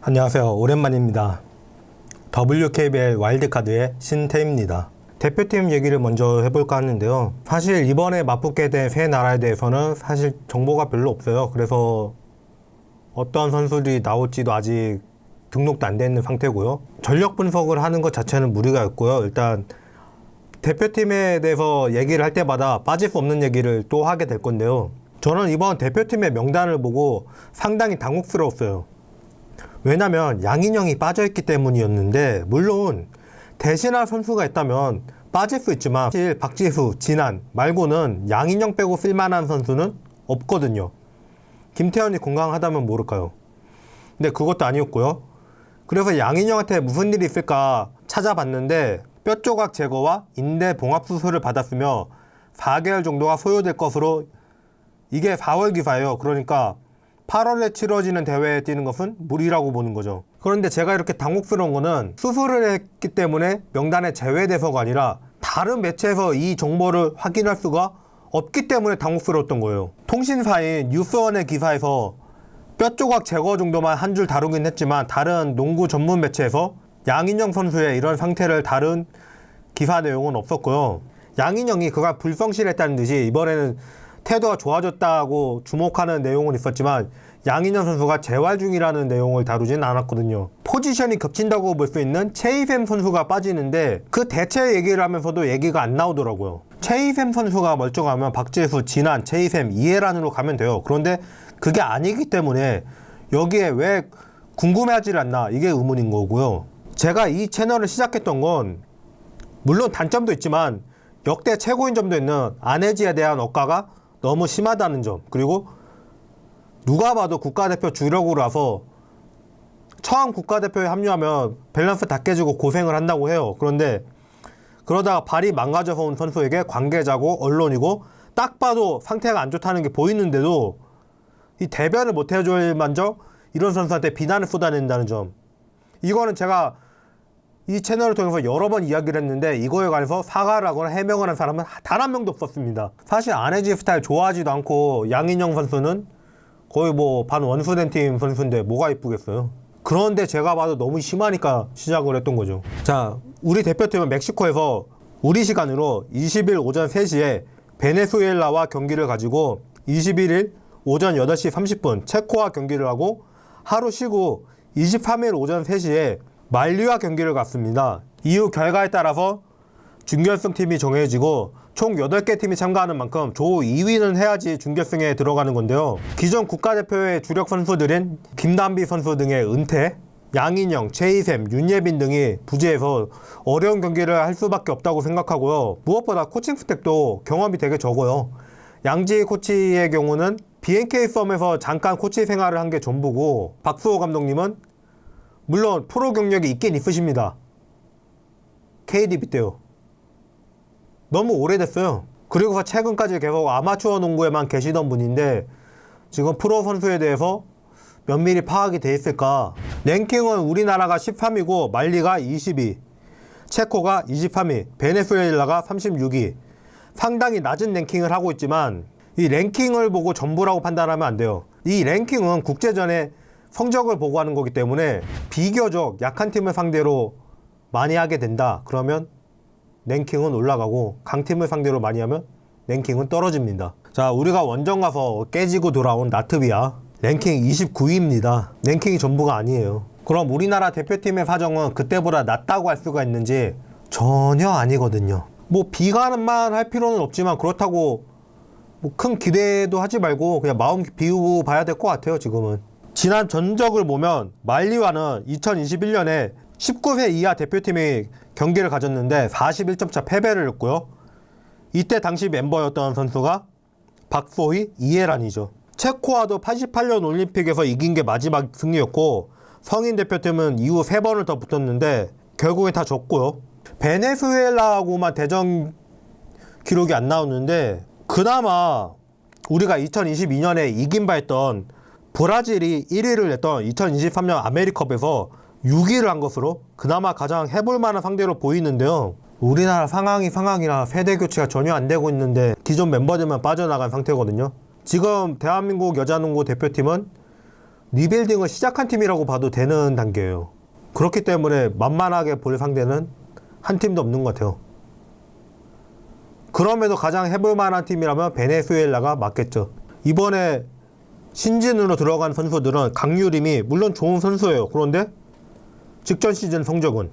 안녕하세요. 오랜만입니다. WKBL 와일드카드의 신태입니다. 대표팀 얘기를 먼저 해볼까 하는데요. 사실 이번에 맞붙게 된 세 나라에 대해서는 사실 정보가 별로 없어요. 그래서 어떤 선수들이 나올지도 아직 등록도 안 돼 있는 상태고요. 전력 분석을 하는 것 자체는 무리가 있고요. 일단 대표팀에 대해서 얘기를 할 때마다 빠질 수 없는 얘기를 또 하게 될 건데요. 저는 이번 대표팀의 명단을 보고 상당히 당혹스러웠어요. 왜냐면 양인영이 빠져있기 때문이었는데, 물론 대신할 선수가 있다면 빠질 수 있지만 사실 박지수, 진한 말고는 양인영 빼고 쓸만한 선수는 없거든요. 김태현이 건강하다면 모를까요. 근데 그것도 아니었고요. 그래서 양인영한테 무슨 일이 있을까 찾아봤는데 뼈 조각 제거와 인대 봉합 수술을 받았으며 4개월 정도가 소요될 것으로, 이게 4월 기사예요. 그러니까 8월에 치러지는 대회에 뛰는 것은 무리라고 보는 거죠. 그런데 제가 이렇게 당혹스러운 거는 수술을 했기 때문에 명단에 제외돼서가 아니라 다른 매체에서 이 정보를 확인할 수가 없기 때문에 당혹스러웠던 거예요. 통신사인 뉴스원의 기사에서 뼈 조각 제거 정도만 한 줄 다루긴 했지만 다른 농구 전문 매체에서 양인영 선수의 이런 상태를 다룬 기사 내용은 없었고요. 양인영이 그가 불성실했다는 듯이 이번에는 태도가 좋아졌다고 주목하는 내용은 있었지만 양인영 선수가 재활 중이라는 내용을 다루진 않았거든요. 포지션이 겹친다고 볼 수 있는 최희샘 선수가 빠지는데 그 대체 얘기를 하면서도 얘기가 안 나오더라고요. 최희샘 선수가 멀쩡하면 박지수, 진한, 최희샘, 이해란으로 가면 돼요. 그런데 그게 아니기 때문에 여기에 왜 궁금해하지 않나, 이게 의문인 거고요. 제가 이 채널을 시작했던 건 물론 단점도 있지만 역대 최고인 점도 있는 안혜지에 대한 억가가 너무 심하다는 점, 그리고 누가 봐도 국가대표 주력으로라서 처음 국가대표에 합류하면 밸런스 다 깨지고 고생을 한다고 해요. 그런데 그러다가 발이 망가져서 온 선수에게 관계자고 언론이고 딱 봐도 상태가 안 좋다는 게 보이는데도 이 대변을 못 해줄 만저 이런 선수한테 비난을 쏟아낸다는 점, 이거는 제가 이 채널을 통해서 여러 번 이야기를 했는데 이거에 관해서 사과를 하거나 해명을 한 사람은 단 한 명도 없었습니다. 사실 안혜지 스타일 좋아하지도 않고 양인영 선수는 거의 뭐 반 원수된 팀 선수인데 뭐가 이쁘겠어요. 그런데 제가 봐도 너무 심하니까 시작을 했던 거죠. 자, 우리 대표팀은 멕시코에서 우리 시간으로 20일 오전 3시에 베네수엘라와 경기를 가지고 21일 오전 8시 30분 체코와 경기를 하고 하루 쉬고 23일 오전 3시에 말리와 경기를 갔습니다. 이후 결과에 따라서 준결승 팀이 정해지고 총 8개 팀이 참가하는 만큼 조 2위는 해야지 준결승에 들어가는 건데요. 기존 국가대표의 주력 선수들인 김단비 선수 등의 은퇴, 양인영, 최희샘, 윤예빈 등이 부재해서 어려운 경기를 할 수밖에 없다고 생각하고요. 무엇보다 코칭 스택도 경험이 되게 적어요. 양지희 코치의 경우는 BNK 썸에서 잠깐 코치 생활을 한 게 전부고, 박수호 감독님은 물론 프로 경력이 있긴 있으십니다. KDB 때요. 너무 오래됐어요. 그리고서 최근까지 계속 아마추어 농구에만 계시던 분인데 지금 프로 선수에 대해서 면밀히 파악이 돼 있을까? 랭킹은 우리나라가 13위고 말리가 22, 체코가 23위, 베네수엘라가 36위. 상당히 낮은 랭킹을 하고 있지만 이 랭킹을 보고 전부라고 판단하면 안 돼요. 이 랭킹은 국제전에 성적을 보고 하는 거기 때문에 비교적 약한 팀을 상대로 많이 하게 된다. 그러면 랭킹은 올라가고 강팀을 상대로 많이 하면 랭킹은 떨어집니다. 자, 우리가 원정 가서 깨지고 돌아온 라트비아 랭킹 29위입니다. 랭킹이 전부가 아니에요. 그럼 우리나라 대표팀의 사정은 그때보다 낫다고 할 수가 있는지 전혀 아니거든요. 뭐 비관만 할 필요는 없지만 그렇다고 뭐 큰 기대도 하지 말고 그냥 마음 비우고 봐야 될 것 같아요. 지금은 지난 전적을 보면 말리와는 2021년에 19세 이하 대표팀이 경기를 가졌는데 41점 차 패배를 했고요. 이때 당시 멤버였던 선수가 박소희, 이해란이죠. 체코와도 88년 올림픽에서 이긴 게 마지막 승리였고 성인 대표팀은 이후 3번을 더 붙었는데 결국엔 다 졌고요. 베네수엘라하고만 대전 기록이 안 나오는데 그나마 우리가 2022년에 이긴 바 했던 브라질이 1위를 했던 2023년 아메리컵에서 6위를 한 것으로 그나마 가장 해볼 만한 상대로 보이는데요. 우리나라 상황이라 세대 교체가 전혀 안 되고 있는데 기존 멤버들만 빠져나간 상태거든요. 지금 대한민국 여자농구 대표팀은 리빌딩을 시작한 팀이라고 봐도 되는 단계예요. 그렇기 때문에 만만하게 볼 상대는 한 팀도 없는 것 같아요. 그럼에도 가장 해볼 만한 팀이라면 베네수엘라가 맞겠죠. 이번에 신진으로 들어간 선수들은 강유림이 물론 좋은 선수예요. 그런데 직전 시즌 성적은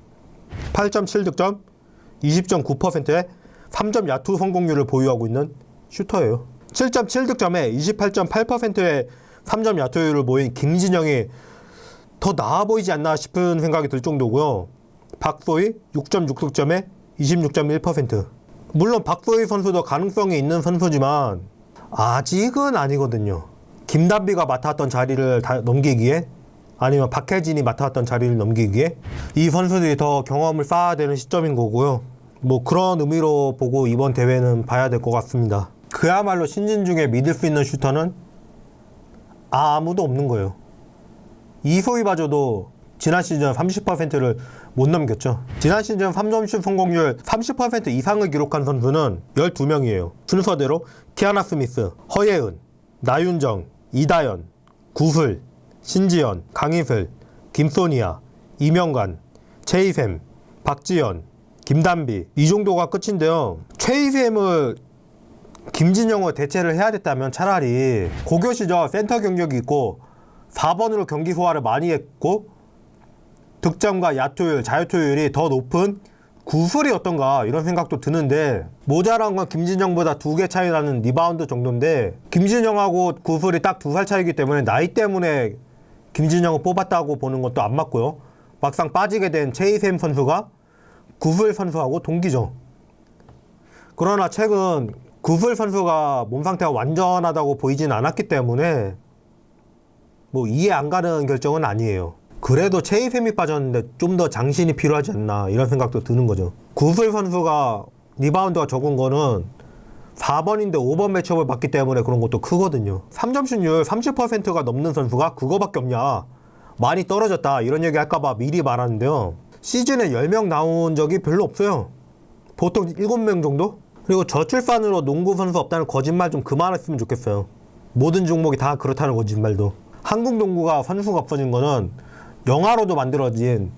8.7득점, 20.9%의 3점 야투 성공률을 보유하고 있는 슈터예요. 7.7득점에 28.8%의 3점 야투율을 보인 김진영이 더 나아 보이지 않나 싶은 생각이 들 정도고요. 박소희 6.6득점에 26.1%. 물론 박소희 선수도 가능성이 있는 선수지만 아직은 아니거든요. 김단비가 맡았던 자리를 넘기기에, 아니면 박혜진이 맡았던 자리를 넘기기에 이 선수들이 더 경험을 쌓아야 되는 시점인 거고요. 뭐 그런 의미로 보고 이번 대회는 봐야 될 것 같습니다. 그야말로 신진 중에 믿을 수 있는 슈터는 아무도 없는 거예요. 이소희마저도 지난 시즌 30%를 못 넘겼죠. 지난 시즌 3점슛 성공률 30% 이상을 기록한 선수는 12명이에요. 순서대로 키아나 스미스, 허예은, 나윤정, 이다연, 구슬, 신지연, 강희슬, 김소니아, 이명관, 최희샘, 박지연, 김단비, 이 정도가 끝인데요. 최희샘을 김진영을 대체를 해야 됐다면 차라리 고교 시절 센터 경력이 있고 4번으로 경기 소화를 많이 했고 득점과 야투율, 자유투율이 더 높은 구슬이 어떤가 이런 생각도 드는데, 모자란 건 김진영보다 2개 차이 나는 리바운드 정도인데 김진영하고 구슬이 딱 2살 차이기 때문에 나이 때문에 김진영을 뽑았다고 보는 것도 안 맞고요. 막상 빠지게 된 최희샘 선수가 구슬 선수하고 동기죠. 그러나 최근 구슬 선수가 몸 상태가 완전하다고 보이진 않았기 때문에 뭐 이해 안 가는 결정은 아니에요. 그래도 최희샘이 빠졌는데 좀 더 장신이 필요하지 않나 이런 생각도 드는 거죠. 구슬 선수가 리바운드가 적은 거는 4번인데 5번 매치업을 받기 때문에 그런 것도 크거든요. 3점 슛율 30%가 넘는 선수가 그거밖에 없냐, 많이 떨어졌다 이런 얘기 할까봐 미리 말하는데요. 시즌에 10명 나온 적이 별로 없어요. 보통 7명 정도? 그리고 저출산으로 농구 선수 없다는 거짓말 좀 그만했으면 좋겠어요. 모든 종목이 다 그렇다는 거짓말도. 한국 농구가 선수가 없어진 거는 영화로도 만들어진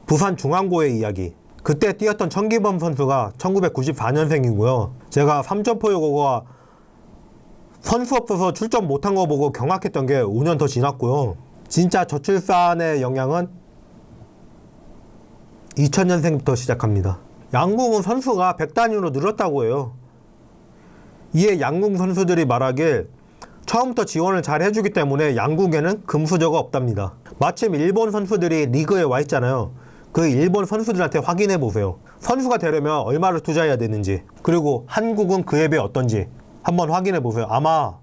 부산중앙고의 이야기, 그때 뛰었던 천기범 선수가 1994년생이고요. 제가 3점포 요거가 선수 없어서 출전 못한 거 보고 경악했던 게 5년 더 지났고요. 진짜 저출산의 영향은 2000년생부터 시작합니다. 양궁은 선수가 100단위로 늘었다고 해요. 이에 양궁 선수들이 말하길 처음부터 지원을 잘 해주기 때문에 양궁에는 금수저가 없답니다. 마침 일본 선수들이 리그에 와 있잖아요. 그 일본 선수들한테 확인해 보세요. 선수가 되려면 얼마를 투자해야 되는지, 그리고 한국은 그에 비해 어떤지 한번 확인해 보세요. 아마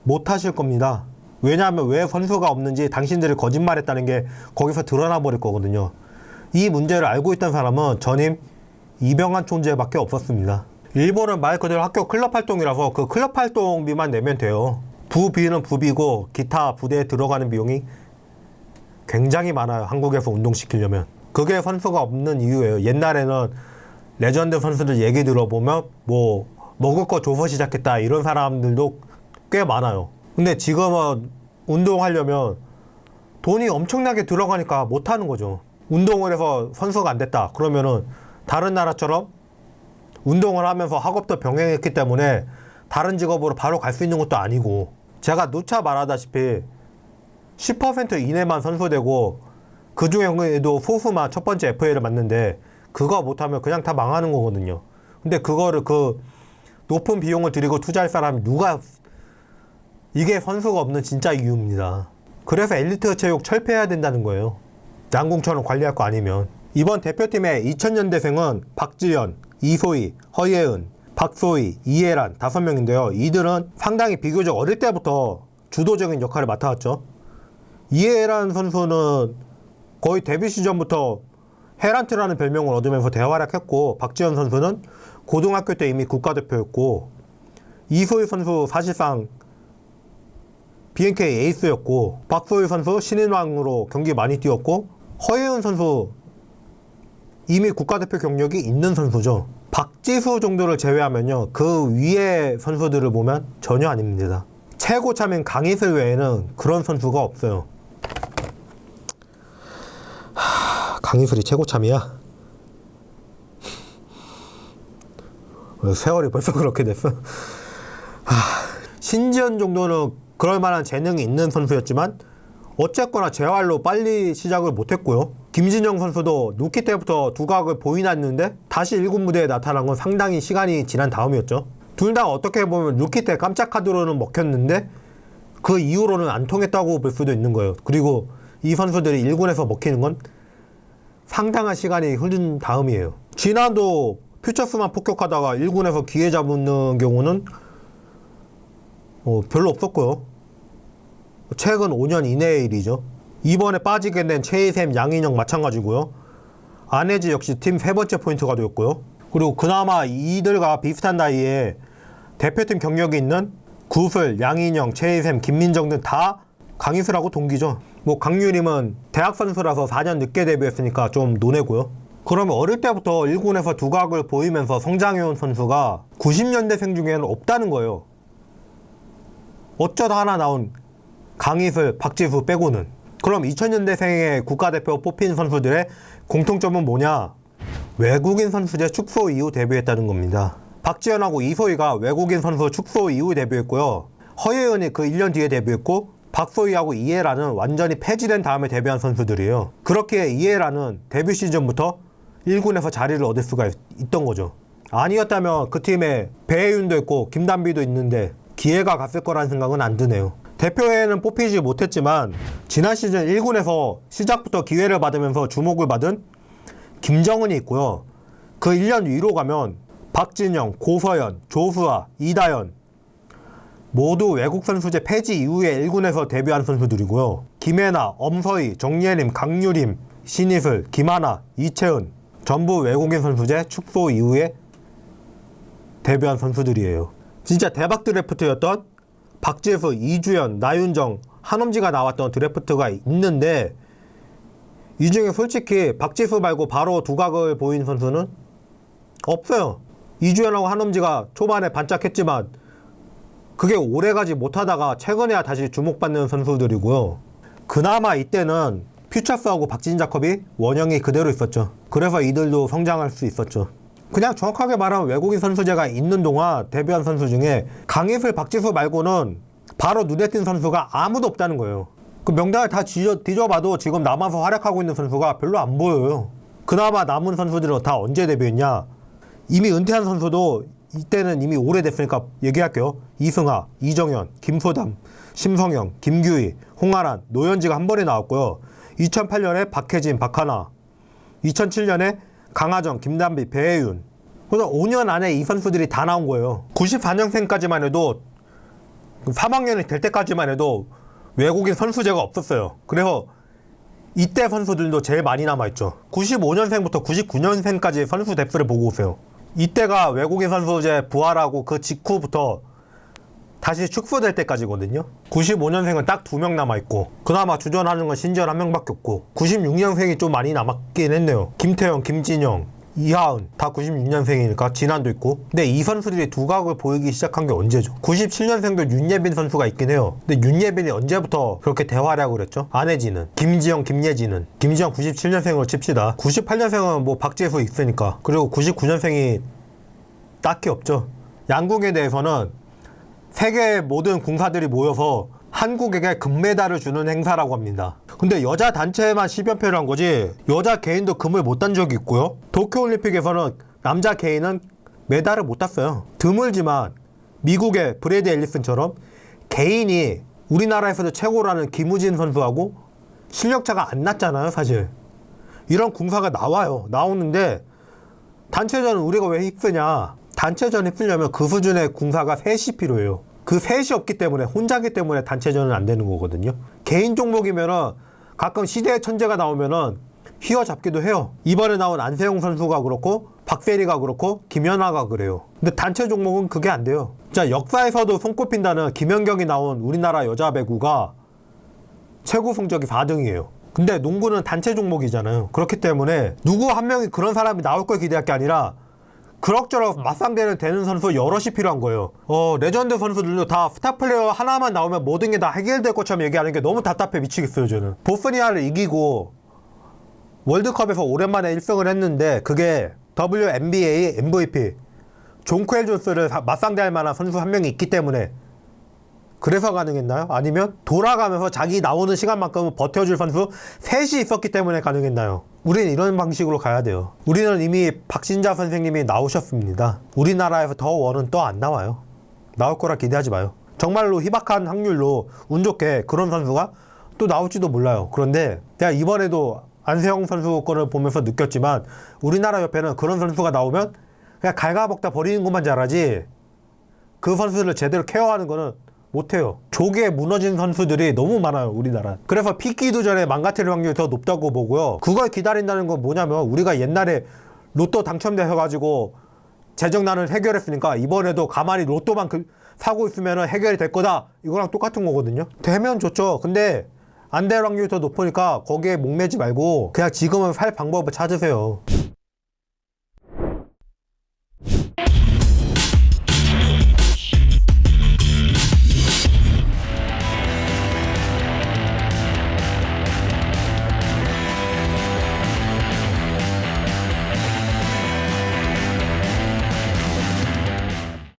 못 하실 겁니다. 왜냐하면 왜 선수가 없는지 당신들이 거짓말했다는 게 거기서 드러나 버릴 거거든요. 이 문제를 알고 있던 사람은 전임 이병환 총재밖에 없었습니다. 일본은 말 그대로 학교 클럽 활동이라서 그 클럽 활동비만 내면 돼요. 부비는 부비고 기타 부대에 들어가는 비용이 굉장히 많아요. 한국에서 운동시키려면. 그게 선수가 없는 이유예요. 옛날에는 레전드 선수들 얘기 들어보면 뭐 먹을 거 줘서 시작했다 이런 사람들도 꽤 많아요. 근데 지금은 운동하려면 돈이 엄청나게 들어가니까 못하는 거죠. 운동을 해서 선수가 안 됐다 그러면은 다른 나라처럼 운동을 하면서 학업도 병행했기 때문에 다른 직업으로 바로 갈 수 있는 것도 아니고, 제가 누차 말하다시피 10% 이내만 선수되고 그 중에도 소수만 첫 번째 FA를 맞는데 그거 못하면 그냥 다 망하는 거거든요. 근데 그거를 그 높은 비용을 들이고 투자할 사람이 누가, 이게 선수가 없는 진짜 이유입니다. 그래서 엘리트 체육 철폐해야 된다는 거예요. 양궁처럼 관리할 거 아니면. 이번 대표팀의 2000년대생은 박지연, 이소희, 허예은, 박소희, 이혜란 5명인데요. 이들은 상당히 비교적 어릴 때부터 주도적인 역할을 맡아왔죠. 이혜란 선수는 거의 데뷔 시즌부터 헤란트라는 별명을 얻으면서 대활약했고, 박지연 선수는 고등학교 때 이미 국가대표였고, 이소희 선수 사실상 BNK 에이스였고, 박소희 선수 신인왕으로 경기 많이 뛰었고, 허예은 선수 이미 국가대표 경력이 있는 선수죠. 박지수 정도를 제외하면요, 그 위에 선수들을 보면 전혀 아닙니다. 최고참인 강희슬 외에는 그런 선수가 없어요. 강희슬이 최고참이야? 세월이 벌써 그렇게 됐어? 신지현 정도는 그럴 만한 재능이 있는 선수였지만 어쨌거나 재활로 빨리 시작을 못했고요. 김진영 선수도 루키 때부터 두각을 보이놨는데 다시 1군 무대에 나타난 건 상당히 시간이 지난 다음이었죠. 둘 다 어떻게 보면 루키 때 깜짝 카드로는 먹혔는데 그 이후로는 안 통했다고 볼 수도 있는 거예요. 그리고 이 선수들이 1군에서 먹히는 건 상당한 시간이 흐른 다음이에요. 지난도 퓨처스만 폭격하다가 1군에서 기회 잡는 경우는 별로 없었고요. 최근 5년 이내의 일이죠. 이번에 빠지게 된 최희샘, 양인영 마찬가지고요. 안혜지 역시 팀 3번째 포인트가 되었고요. 그리고 그나마 이들과 비슷한 나이에 대표팀 경력이 있는 구슬, 양인영, 최희샘, 김민정 등 다 강희슬하고 동기죠. 뭐 강유림은 대학 선수라서 4년 늦게 데뷔했으니까 좀 논외고요. 그러면 어릴 때부터 1군에서 두각을 보이면서 성장해온 선수가 90년대생 중에는 없다는 거예요. 어쩌다 하나 나온 강희슬, 박지수 빼고는. 그럼 2000년대생의 국가대표 뽑힌 선수들의 공통점은 뭐냐? 외국인 선수제 축소 이후 데뷔했다는 겁니다. 박지현하고 이소희가 외국인 선수 축소 이후 데뷔했고요. 허예은이 그 1년 뒤에 데뷔했고 박소희하고 이해라는 완전히 폐지된 다음에 데뷔한 선수들이에요. 그렇게 이해라는 데뷔 시즌부터 1군에서 자리를 얻을 수가 있던 거죠. 아니었다면 그 팀에 배혜윤도 있고 김단비도 있는데 기회가 갔을 거라는 생각은 안 드네요. 대표에는 뽑히지 못했지만 지난 시즌 1군에서 시작부터 기회를 받으면서 주목을 받은 김정은이 있고요. 그 1년 위로 가면 박진영, 고서연, 조수아, 이다연 모두 외국 선수제 폐지 이후에 1군에서 데뷔한 선수들이고요. 김혜나, 엄서희, 정예림, 강유림, 신이슬, 김하나, 이채은 전부 외국인 선수제 축소 이후에 데뷔한 선수들이에요. 진짜 대박 드래프트였던 박지수, 이주연, 나윤정, 한엄지가 나왔던 드래프트가 있는데 이 중에 솔직히 박지수 말고 바로 두각을 보인 선수는 없어요. 이주연하고 한엄지가 초반에 반짝했지만 그게 오래가지 못하다가 최근에야 다시 주목받는 선수들이고요. 그나마 이때는 퓨처스하고 박진자컵이 원형이 그대로 있었죠. 그래서 이들도 성장할 수 있었죠. 그냥 정확하게 말하면 외국인 선수제가 있는 동안 데뷔한 선수 중에 강희슬, 박지수 말고는 바로 눈에 띈 선수가 아무도 없다는 거예요. 그 명단을 다 뒤져봐도 지금 남아서 활약하고 있는 선수가 별로 안 보여요. 그나마 남은 선수들은 다 언제 데뷔했냐? 이미 은퇴한 선수도 이때는 이미 오래됐으니까 얘기할게요. 이승하, 이정현, 김소담, 심성영, 김규희, 홍아란, 노현지가 한 번에 나왔고요. 2008년에 박혜진, 박하나, 2007년에 강하정, 김단비, 배혜윤. 그래서 5년 안에 이 선수들이 다 나온 거예요. 94년생까지만 해도 3학년이 될 때까지만 해도 외국인 선수제가 없었어요. 그래서 이때 선수들도 제일 많이 남아있죠. 95년생부터 99년생까지 선수 뎁스를 보고 오세요. 이때가 외국인 선수제 부활하고 그 직후부터 다시 축소될 때까지거든요. 95년생은 딱 2명 남아있고 그나마 주전하는 건 신지현 1명밖에 없고 96년생이 좀 많이 남았긴 했네요. 김태형, 김진영, 이하은 다 96년생이니까 진한도 있고. 근데 이 선수들이 두각을 보이기 시작한 게 언제죠? 97년생도 윤예빈 선수가 있긴 해요. 근데 윤예빈이 언제부터 그렇게 대활약을 했죠? 안혜지는, 김지영, 김예진은. 김지영 97년생으로 칩시다. 98년생은 뭐 박지수 있으니까. 그리고 99년생이 딱히 없죠. 양궁에 대해서는 세계의 모든 궁사들이 모여서 한국에게 금메달을 주는 행사라고 합니다. 근데 여자 단체에만 10연패를 한 거지 여자 개인도 금을 못 딴 적이 있고요. 도쿄올림픽에서는 남자 개인은 메달을 못 땄어요. 드물지만 미국의 브래드 앨리슨처럼 개인이 우리나라에서도 최고라는 김우진 선수하고 실력차가 안 났잖아요. 사실 이런 궁사가 나오는데 단체전은 우리가 왜 힘쓰냐. 단체전 힘쓰려면 그 수준의 궁사가 셋이 필요해요. 그 셋이 없기 때문에 혼자기 때문에 단체전은 안 되는 거거든요. 개인 종목이면은 가끔 시대의 천재가 나오면은 휘어잡기도 해요. 이번에 나온 안세용 선수가 그렇고 박세리가 그렇고 김연아가 그래요. 근데 단체 종목은 그게 안 돼요. 자, 역사에서도 손꼽힌다는 김연경이 나온 우리나라 여자 배구가 최고 성적이 4등이에요. 근데 농구는 단체 종목이잖아요. 그렇기 때문에 누구 한 명이 그런 사람이 나올 걸 기대할 게 아니라 그럭저럭 맞상대는 되는 선수 여럿이 필요한 거예요. 레전드 선수들도 다 스타 플레이어 하나만 나오면 모든 게 다 해결될 것처럼 얘기하는 게 너무 답답해 미치겠어요 저는. 보스니아를 이기고 월드컵에서 오랜만에 1승을 했는데 그게 WNBA MVP 존 코엘 존스를 맞상대할 만한 선수 한 명이 있기 때문에 그래서 가능했나요? 아니면 돌아가면서 자기 나오는 시간만큼은 버텨줄 선수 셋이 있었기 때문에 가능했나요? 우리는 이런 방식으로 가야 돼요. 우리는 이미 박신자 선생님이 나오셨습니다. 우리나라에서 더 원은 또 안 나와요. 나올 거라 기대하지 마요. 정말로 희박한 확률로 운 좋게 그런 선수가 또 나올지도 몰라요. 그런데 내가 이번에도 안세영 선수 거를 보면서 느꼈지만 우리나라 옆에는 그런 선수가 나오면 그냥 갉아먹다 버리는 것만 잘하지 그 선수를 제대로 케어하는 거는 못해요. 조기에 무너진 선수들이 너무 많아요 우리나라. 그래서 피기도 전에 망가뜨릴 확률이 더 높다고 보고요. 그걸 기다린다는 건 뭐냐면 우리가 옛날에 로또 당첨되셔가지고 재정난을 해결했으니까 이번에도 가만히 로또만 사고 있으면 해결이 될 거다 이거랑 똑같은 거거든요. 되면 좋죠. 근데 안 될 확률이 더 높으니까 거기에 목매지 말고 그냥 지금은 살 방법을 찾으세요.